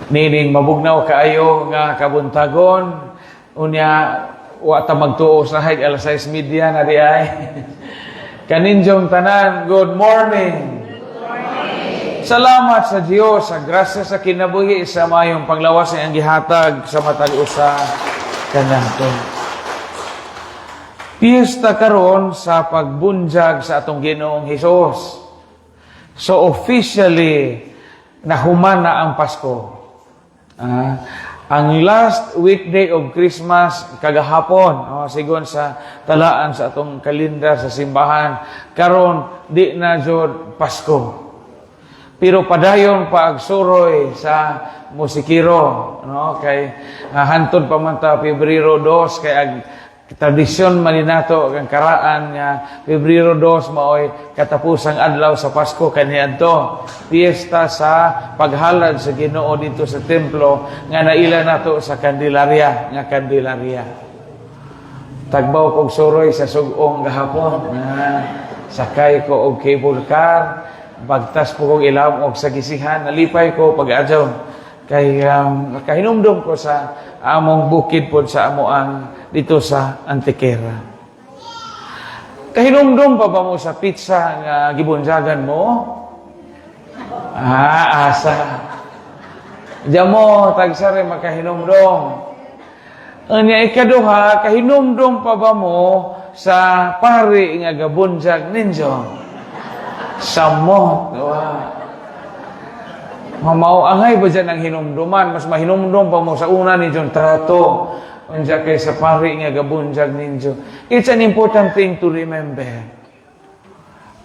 Nining mabugnaw kaayo nga kabuntagon. Unya, wa ta magtuo sa hig alas 6:30 na di ay. Kaninjong tanan, good morning. Salamat sa Dios sa grasya sa kinabuhi sa mayong panglawas ang gihatag sa matag usa kanato. Piyesta karon sa pagbunyag sa atong Ginoong Hesus. So officially nahuman na ang Pasko. Ang last weekday of Christmas kagahapon, sigon sa talaan sa atong kalendar sa simbahan, karon di na jud Pasko. Pero padayon pa agsuroy sa musikiro, no? Kay hantod pa man ta Pebrero 2 kay tradisyon maninato ang karaan nga Pebrero 2 maoy katapusang adlaw sa Pasko kaniadto piyesta sa paghalad sa Ginoo dito sa templo nga naila nato sa Candelaria nga Candelaria. Tagbaw kog suroy sa sugong gahapon sakay ko og cable car, bagtas po kong ilawom og sa gisihan, nalipay ko pag-adyaw kay kahinumdum ko sa among bukid po sa amoang dito sa Antequera. Kahinumdum pa ba mo sa pizza nga gibunjagan mo? Asa. Diyan mo, tagsari makahinumdum. Anya ikaduha, kahinumdum pa ba mo sa pari nga gabunjag ninyo? Samot. Mamaw-angay ba dyan ang hinumduman? Mas mahinumdum pa mo sa una ninyong trato. Unja kay sa pari nga gabunjag ninyo. It's an important thing to remember.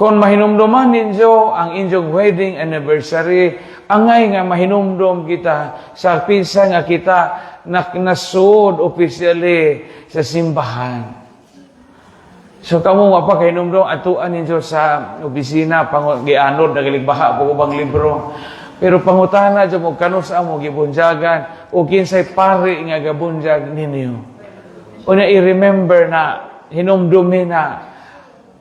Kung mahinumduman ninyo ang inyong wedding anniversary, angay nga mahinumdum kita sa pinsa nga kita nasud officially sa simbahan. So kamo mapakahinumdum atuan ninyo sa opisina gianod nagaligbaha po ubang libro. Pero pangutana dyan mo kanusa mo gibunjagan o kinsay pari nga gabunjag ninyo. Una i-remember na hinumdumi na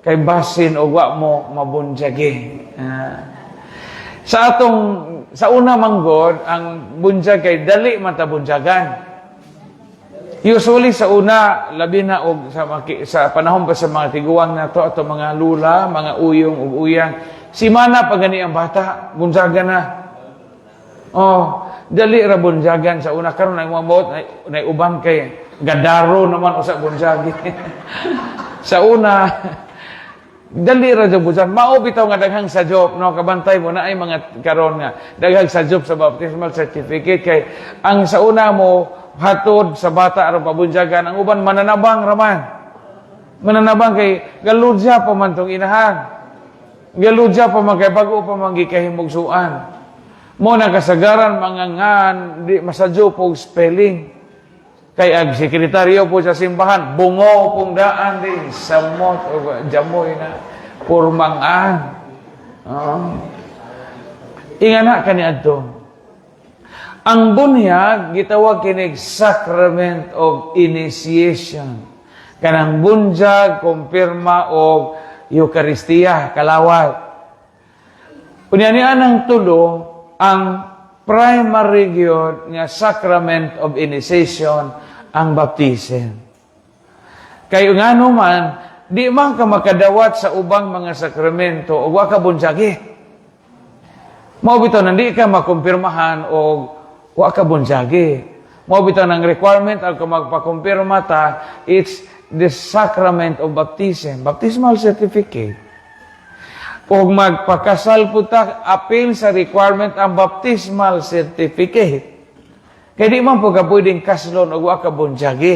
kay basin o wa mo mabunjagi. Sa una manggod ang bunjag kay dali man ta bunjagan. Usually sa una labi na og sa panahon pa sa mga tiguang nato ato mga lula, mga uyong ug uyang, simana pa gani ang bata, bunjagan na. Dali ra bunjagan sa una karon ay mamot nay uban kay gadaro naman usa bunjagi. Sa una dali ra jud bunjag. Mao bitaw nga daghang sajop no kabantay mo na ay mga karon nga daghang sajop sa baptismal certificate kay ang sa una mo hatod sa bata aron pabunjagan ang uban mananabang raman. Mananabang kay galudya pa man tong inahan. Galudya pa man kay bag-o pa man gikahimugsuan. Mo na kasagaran mga ngan di masadyo po spelling. Kay ag sekretaryo po sa simbahan, bungo pong daan din samot o jamoy na purmangan. Ingana kaniadto. Ang bunyag gitawag kinig sacrament of initiation. Kanang bunjag kumpirma og Eucharistia kalawat. Unya ni anang tulo ang primary gyud nga sacrament of initiation ang baptism. Kay ngano man di man ka makadawat sa ubang mga sakramento o wa ka bunjagi. Mao bitaw nang di ka makumpirmahan o wa ka bunjagi. Mao bitaw nang requirement ang magpakumpirma ta, it's the sacrament of baptism, baptismal certificate. O magpakasal po ta, appeal sa requirement ang baptismal certificate. Kaya di man po ka pwedeng kaslon o waka bunjagi.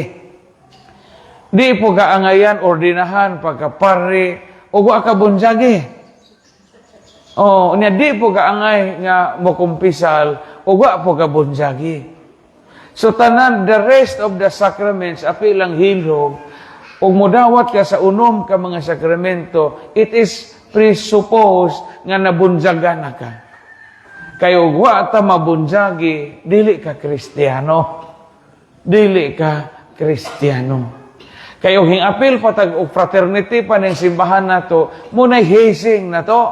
Di po ka angayan, ordinahan, pagkapari, o waka bunjagi. Di po ka angay nga mokumpisal, o waka po ka bunjagi. So tanan, the rest of the sacraments, appeal ang hilog, o mudawat ka sa unom ka mga sakramento, it is presuppose nga nabunjagan na ka. Kayo wa ta mabunjagi, dili ka Kristiyano. Dili ka Kristiyano. Kayo hingapil patag og fraternity pa ning simbahan nato, munay hazing na to.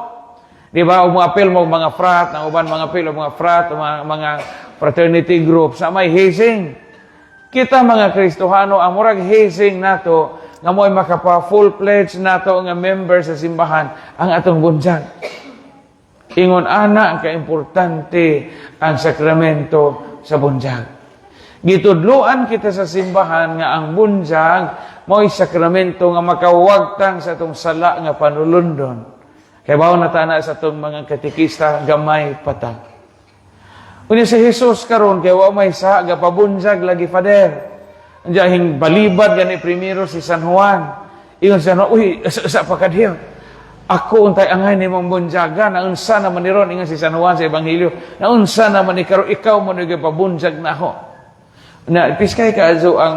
Di ba? Umapil mo mga frat, ang uban mga apil mga frat, mga fraternity group sa may hazing. Kita mga Kristohano, ang murag hazing nato, nga mo'y makapa full pledge nato nga member sa simbahan, ang atong bunjag. Ingon ana ang kaimportante ang sakramento sa bunjag. Gitudluan kita sa simbahan nga ang bunjag mo'y sakramento nga makawagtang sa atong sala nga panulundon. Kaya bawo na tana sa atong mga katikista gamay patag. Unya si Jesus karon kay wa may sa gapabunjag lagi Father. Anjahing balibad gani primero si San Juan. Ingon siya no, uy, sa pakadhiyo. Ako untay angay ni mong bunjaga, naunsa naman ni ron, ingon si San Juan sa Ebanghelyo, naunsa naman ni karon ikaw mo nagpabunjag na ako. Na piskay kaadyo ang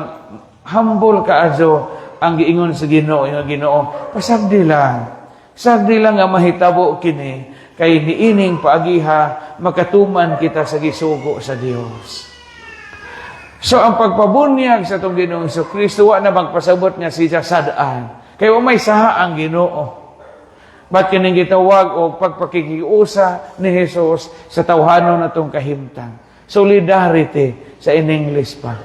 humble kaadyo ang giingon sa Ginoo, yung Ginoo. Pasagdi lang. Sagdi lang nga mahitabo kini kay niining paagiha makatuman kita sa gisugo sa Dios. So ang pagpabunyag sa itong Ginoong Kristo wa na magpasabot nga siya sadaan. Kaya wa may saha ang Ginoo. Ba't kining gitawag o pagpakikiusa ni Jesus sa tawhanon natong kahimtang? Solidarity sa in English pa.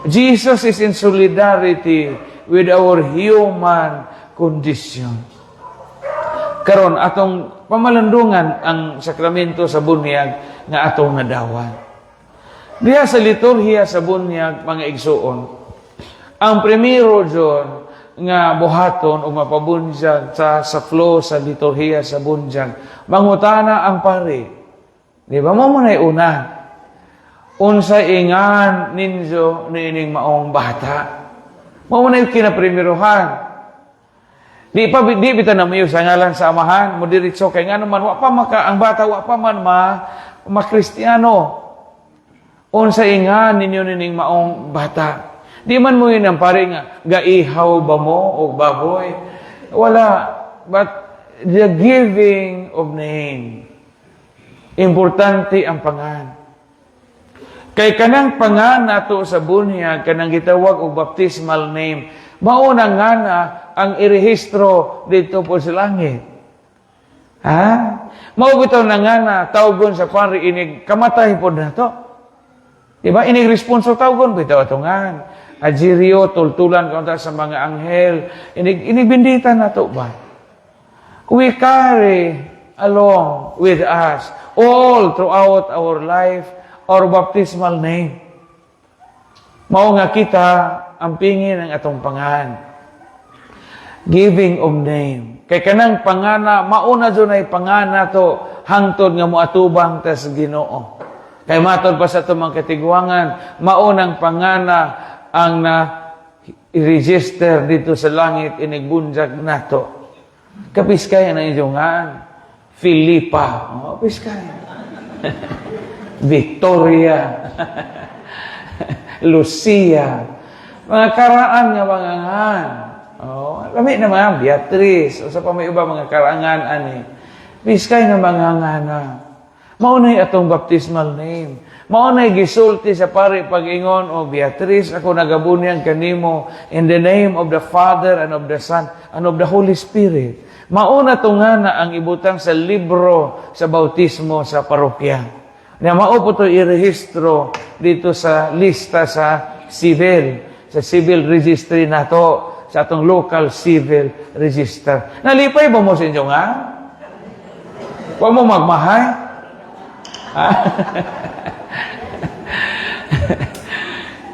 Jesus is in solidarity with our human condition. Karon atong pamalandungan ang sakramento sa bunyag nga atong nadawan. Diha sa liturhiya sa bunyag, mga igsuon, ang primero dyon nga buhaton o mapabunyag sa flow sa liturhiya sa bunyag, mangutana ang pari. Di ba mo muna una? Unsa ingan ninyo niining maong bata? Mo muna yung kinaprimiruhan. Di bita na mayo sa ngalan sa amahan, mo diretso kay ngano man wa pa ang bata wa pa man Kristiyano. Unsa ingan ninyo nining maong bata. Di man mo yun ang pare nga gaihaw ba mo o baboy. Wala, but the giving of name. Importante ang pangan. Kay kanang pangan nato sa bunyag kanang gitawag og baptismal name. Mauna nga na ang irehistro dito po sa langit. Ha? Maubitaw na nga na tawgon sa pari inig kamatay po na to. Diba? Inig responso tawgon bitaw atungan. Ajirio, tultulan kaunta sa mga anghel. Inig bindita na to ba? We carry along with us all throughout our life our baptismal name. Mao nga kita ang pingin ng atong pangan. Giving of name. Kay kanang pangana, mauna dyan ay pangana to, hangtod nga moatubang ta sa Ginoo. Kay matod pa sa itong mga katiguangan, maunang pangana ang i-register dito sa langit, inigbunjag nato. Kapiskay na inyongan. Filipa. Oh, piskay. Victoria. Lucia. Mga karaan nga mga ngan. Oh, lami na mga Beatrice. O sa pa may iba mga karangan ani. Piskay na mga ngana. Maunay atong baptismal name. Maunay gisulti sa pari pag-ingon o Beatrice, ako nagabunyag kanimo in the name of the Father and of the Son and of the Holy Spirit. Mauna to nga na ang ibutang sa libro sa bautismo sa parokya. Na maupo to irehistro dito sa lista sa civil registry nato sa atong local civil register. Nalipay ba mo sa inyo nga? Huwag mo magmahay?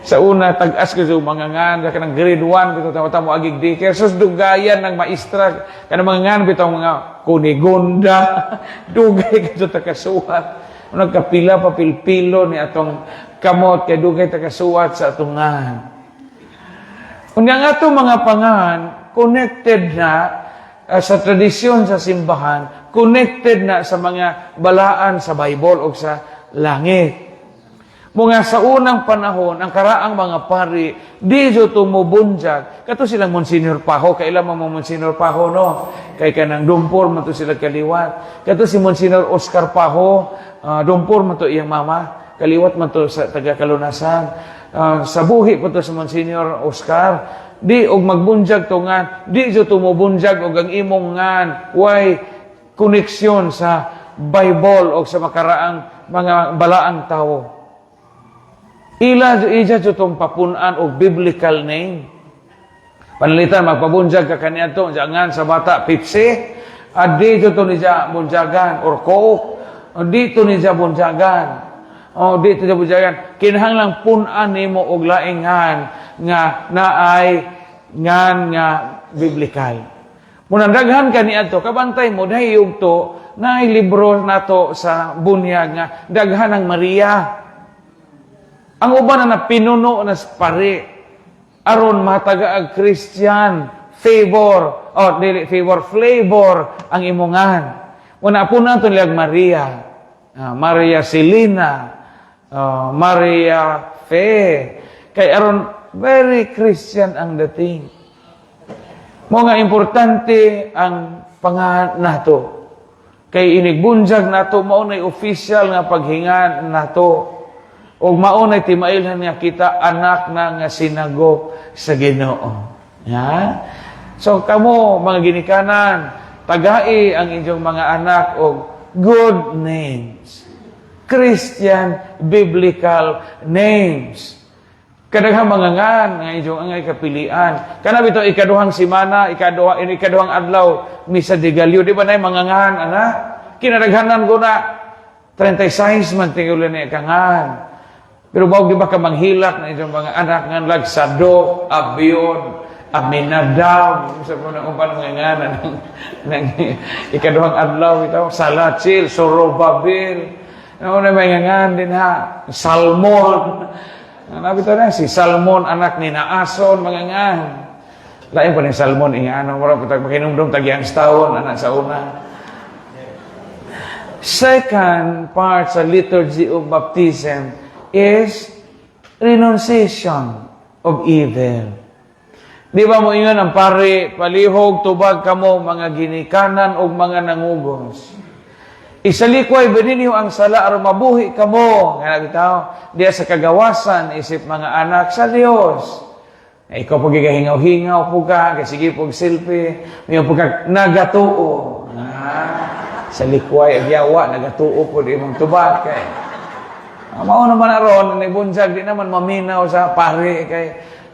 Sa una, tag-as ko sa mga ngan, ka ng grade 1, bito tayo mo agig daycare. Sus, dugayan ng maestra, ka ng mga ngan, bito mga kunigunda, dugay ka sa takasuhat. Nagkapila pa pilpilo ni atong kamot, kay dugay takasuhat sa atong ngan. Kung nga ito mga pangan, connected na sa tradisyon sa simbahan, connected na sa mga balaan sa Bible o sa langit. Mga sa unang panahon, ang karaang mga pari, di so tumubunjag. Kato silang Monsignor Paho, kailan mo Monsignor Paho, no? Kay kanang dumpor man to sila kaliwat. Kato si Monsignor Oscar Paho, dumpor man to iyang mama, kaliwat man to sa taga-Kalunasan. Sa buhi po to si Monsignor Oscar, di og magbunjag to nga, di so tumubunjag og ang imong ngan, why koneksyon sa Bible o sa makaraang mga balaang tao. Ija itong papunan o biblical name. Panalitan, magpabunjag ka kaniadto, jangan sa bata, Pepsi, at dito to niya bunjagan, or Coke, o dito niya bunjagan, o dito niya bunjagan. Kinahanglang punan nimo og laingan nga naay ngan nga biblical. Munandaghan kaniadto, kabantay mo dahil yung to, naay libro nato sa bunyag nga, daghan ng Maria. Ang uban na pinuno na pare, aron mataga Christian favor dili favor flavor ang imungan. Una po nato nilag Maria, Maria Selina, Maria Fe. Kay aron very Christian ang dating. Mo nga importante ang pangalan nato. Kay inigbunjag nato mao nay official nga paghingan nato. O maunay timailhan nga kita anak na nga sinagop sa Ginoo. Ya? So kamo mga ginikanan, tagai ang inyong mga anak og good names. Christian biblical names. Kadaghang mga ngan nga inyong angay kapilian. Kana bitaw ikaduhang semana, ikaduhang adlaw misa de Gallo, di ba nay mga ngan ana? Kinadaghanan ko na 36 man tingulan ni kangan. Pero bago di ba ka manghilak na itong mga anak nga Lagsado, Abion, Aminadab, sa po na umpan mga nganan ng ikaduhang adlaw ito, Salachil, Sorobabil, na may ngan din ha, Salmon, nabi ito na, si Salmon, anak ni Naason, mga ngan. Lain pa ni Salmon, ano, marang makinumdum, tagyang stawon, anak sa una. Second part sa liturgy of baptism is renunciation of evil. Di ba mo ingon ang pare, palihog, tubag kamo, mga ginikanan o mga nangugos. Isalikway beninyo ang sala aron mabuhi kamo. Nga bitaw, diya sa kagawasan, isip mga anak sa Dios. Ikaw pag higahingaw-hingaw po ka, kasi pag selfie, may po ka nagatuo. Sa likway, agyawa, nagatuo po di mong tubag. Mao naman aron nibunjag di naman maminaw sa pare kay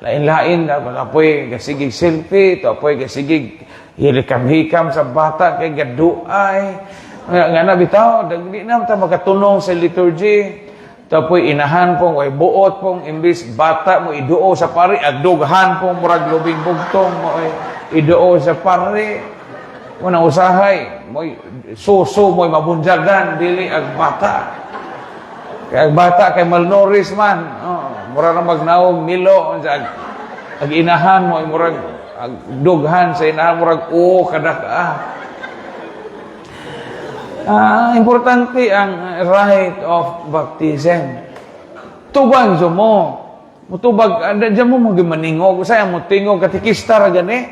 lain-lain apoy kasigig selfie to apoy kasigig hilikam-hikam sa bata kay gaduay nga na bitaw di na ta makatunong sa liturgy to apoy inahan pong way buot pong imbis bata mo iduo sa pare agdughan pong murag lubing bugtong mo iduo sa pare una usahay mo suso mo mabunjagan dili ag bata. Kaya bata kay malnourished man, mura na magnaog milo, ag inahan mo, murag dughan sa inahan, murag kadak importante ang rite of baptism. Tubag mo. Mutubag, dyan mo magimaningog. Saya mo tingog, katikista ra gani.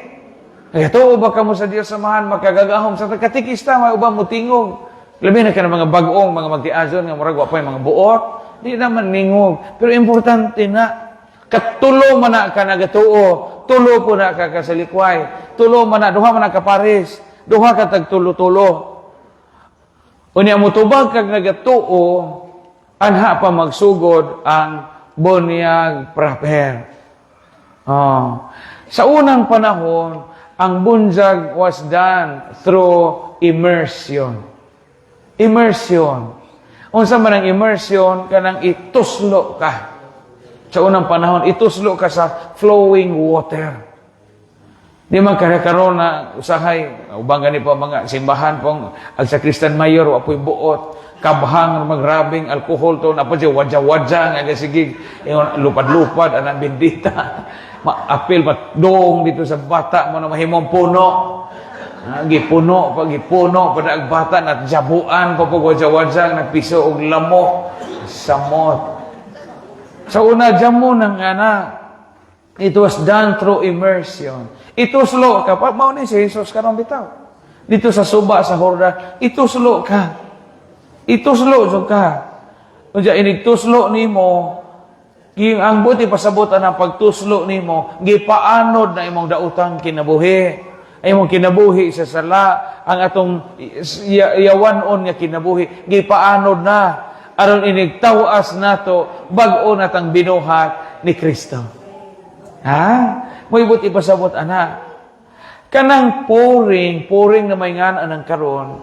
Kaya to, ba ka mo sa Diyos samahan, makagagahom sa katikista, may ubang mo tingog. Labi na ka ng mga bagong, mga magtiazon, nga murag wapay mga buot, di naman ningog. Pero importante na, katulo man na ka nagatuo, tulo po na ka kasalikway, tulo man na, duha man na ka pares, duha ka tagtulo-tulo. Unya mo tubag kag nagatuo, anha pa magsugod ang bunyag proper. Sa unang panahon, ang bunyag was done through immersion. Immersion. Unsa man ang immersion, kanang ituslo ka. Sa unang panahon, ituslo ka sa flowing water. Di man karon na usahay, ubang gani pa mga simbahan pong ag sa Christian Mayor, apoy buot, kabhang, magrabing, alkohol to, napo siya wadja-wadja, nga sigig, lupad-lupad, anang bendita. Apil patdong dito sa bata mo na mahimong puno. Gipuno, pada agbata at jabuan, papagwadja-wadja, nagpiso og lamok, samot. Sa una, jamo ng anak, it was done through immersion. Ituslo ka, mao ni si Jesus karong bitaw. Dito sa suba, sa Jordan, ituslo ka. Ituslo ka. Kung inigtuslo nimo, ang buti pasabutan ng pagtuslo nimo, gipaanod na imong dautang kinabuhi. Ay mong kinabuhi sa sala, ang atong yawanon nga kinabuhi, gipaanod na. aron inigtawas nato bag-o natang binuhat ni Kristo. Ha? May buti pasabot ana. Kanang pouring na may ngan anang karon,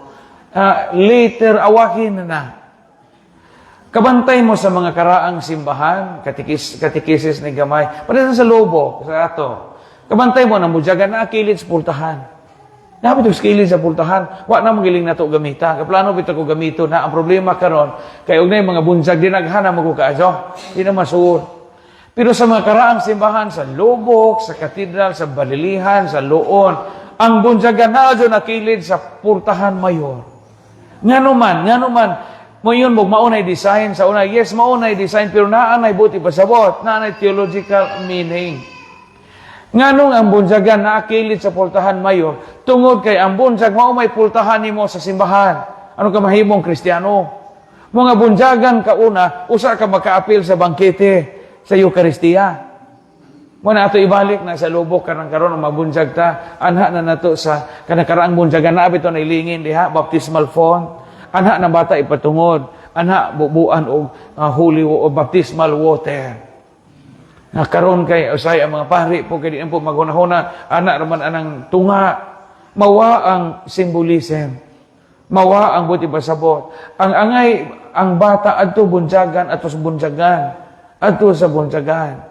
later awahin na. Kabantay mo sa mga karaang simbahan, katikisis ni gamay, pala sa lobo, sa ato. Kabantay mo na mudyagan na kilid sa pultahan. Dapat yung kilid sa pultahan, wa na magiling na ito gamita. Kaplano bito ko gamito na. Ang problema karon kay og na mga bunsag, di naghana magkukaaso. Di na masuot. Pero sa mga karaang simbahan, sa lubok, sa katedral, sa balilihan, sa loon, ang bunsagan na dyan nakilid sa pultahan mayor. Nga naman, mo yun, maunay design sa una. Yes, maunay design, pero naanay buti pasabot, naanay theological meaning. Nga nung ang bunsagan nakilid sa pultahan mayor, tungod kay ang bunsag, maumay pultahan nimo sa simbahan. Ano ka mahimong Kristiyano? Mga bunsagan ka una, usa ka makaapil sa bangkete, sa Eucharistia. Muna ato ibalik na sa lubok karang karon ang mabunsag ta. Anha na nato sa kanakaraang bunsagan na bito na ilingin diha baptismal font. Anha na bata ipatungod. Anha bubuan og holy o baptismal water. Na karon kay usay ang mga pari po kay di po maghunahuna ana raman anang tunga. Mawa ang symbolism. Mawa ang buti pasabot. Ang angay ang bata adto bunsagan ato sa bunsagan. Adto sa bunsagan.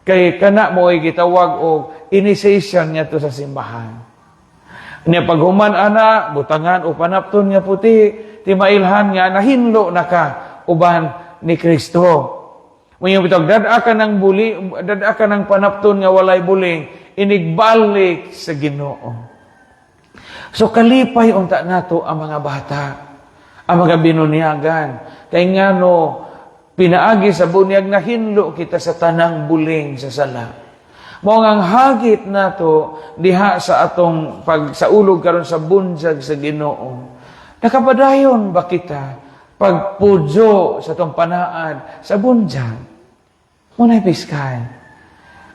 Kay kana mo ay gitawag og initiation niya to sa simbahan. Niya paghuman ana, butangan o panapton nga puti, timailhan nga nahinlo na ka uban ni Kristo. Mayong bitog dada ka ng panapton nga walay buling, inigbalik sa Ginoo. So kalipay unta nato ang mga bata, ang mga binunyagan. Kay ngano pinaagi sa bunyag na hinlo kita sa tanang buling sa sala. Mao ang hagit nato diha sa atong pagsaulog karon sa bunsag sa Ginoo. Nakapadayon ba kita pagpudyo sa atong panaan sa bunsag? Munay piskal.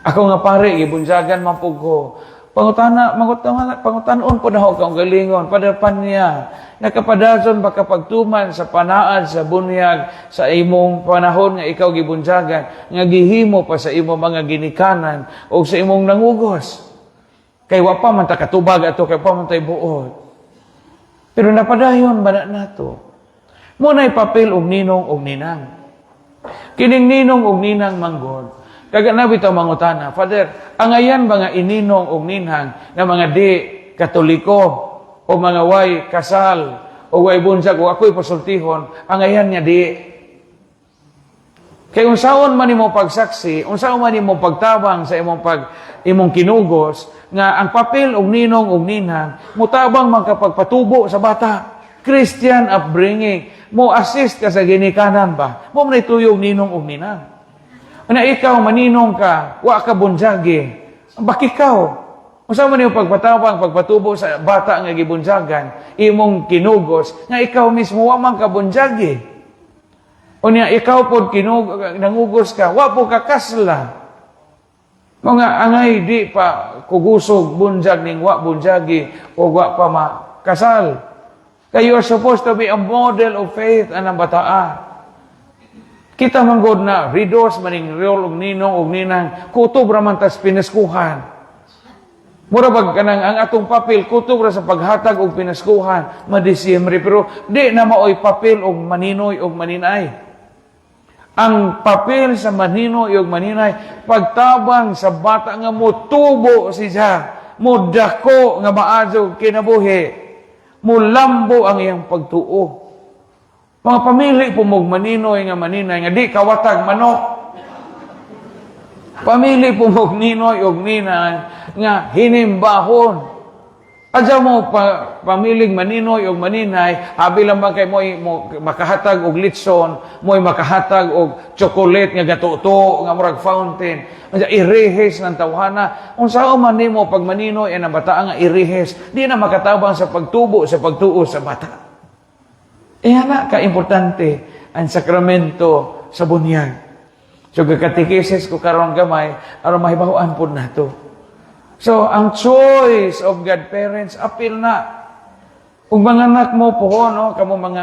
Ako nga pare gibunsagan man pud ko. Pangutanon po na ako kang galingon, padapan niya. Nakapadason baka pagtuman sa panaan, sa bunyag, sa imong panahon nga ikaw gibunsagan, nga gihimo pa sa imong mga ginikanan o sa imong nangugos. Kay wapa man ta katubag ato, kay pa man tay buot. Pero napadayon ba na nato? Muna'y papel og ninong og ninang. Kining ninong og ninang manggod. Kagana bitaw mangutana, Father, angayan ba nga ininong og ninang na mga di Katoliko o mga way kasal o way bunsag o ako'y pasultihon, angayan niya di. Kay unsaon man imo pagsaksi, unsaon man imo pagtabang sa imong kinugos nga ang papel og ninong og ninang mutabang man kapag patubo sa bata. Christian upbringing, mo assist ka sa ginikanan ba? Mo man tuyog ninong og ninang. Na ikaw, maninong ka, wa ka bunjagi. Bak ikaw? Unsa man yung pagpatawang, pagpatubo sa bata nga gibunjagan, imong kinugos, nga ikaw mismo wa man ka bunjagi. O niya, ikaw po nangugos ka, wa po ka kasla. Mga angay di pa kugusog bunjag ning wa bunjagi o wa pa makasal. Kaya you are supposed to be a model of faith anang bataa. Kita manggod na readers maning reol og ninong og ninang kutob ra man tas pinaskuhan. Mura bag kanang ang atong papel kutob ra sa paghatag og pinaskuhan madisyembre pero di na maoy papel og maninoy og maninay. Ang papel sa maninoy og maninay pagtabang sa bata nga motubo siya, modako nga maadyo kinabuhi, mulambo ang iyang pagtuo. Mga pamili po mong maninoy nga maninay, nga di kawatag manok. Pamili po mong ninoy o ninay, nga hinimbahon. Adya mo pamilig maninoy o maninay, habi lang ba kay mo makahatag og litson, mo makahatag og chocolate nga gatuto, nga murag fountain. Adya irihes ng tawhana. Unsao man nimo pag maninoy ang bata nga irihes, di na makatabang sa pagtubo, sa pagtuo sa bata. Na ka-importante ang sakramento sa bunyag. So, kakatikisis ko karon gamay, aron mahibahuan po na to. So, ang choice of God parents, apil na. Ug mga anak mo po, no, kamo mga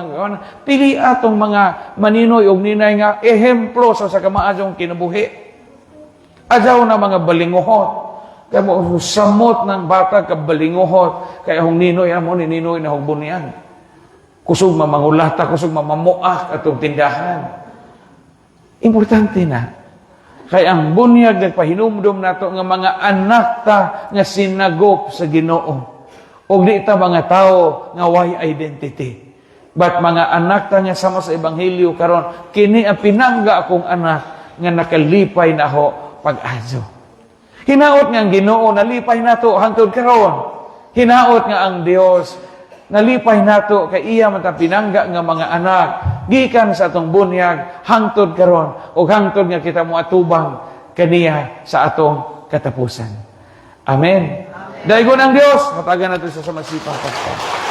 pili atong mga maninoy ug ninay nga ehemplo sa kamaadong kinabuhi. Adyaw na mga balinguhot. Kamo samot ng bata ka balinguhot kay hong ninoy amo ni ninoy na hugbunian. Kusog mamangulata, kusog mamamuak atong tindahan. Importante na. Kay ang bunyag nagpahinumdum nato nga mga anak ta nga sinagop sa Ginoo. Og di ta mga tao nga way identity. But mga anak ta nga sama sa ebanghelyo karon kini ang pinangga akong anak nga nakalipay na ho pag-adyo. Hinaot nga ang Ginoo nalipay nato hangtod karon. Hinaot nga ang Dios nalipay nato kay iya man ta pinangga nga mga anak gikan sa atong bunyag hangtod karon ug hangtod nga kita moatubang kaniya sa atong katapusan. Amen. Daigon ang Dios, matagan natin sa masipang pagkakas.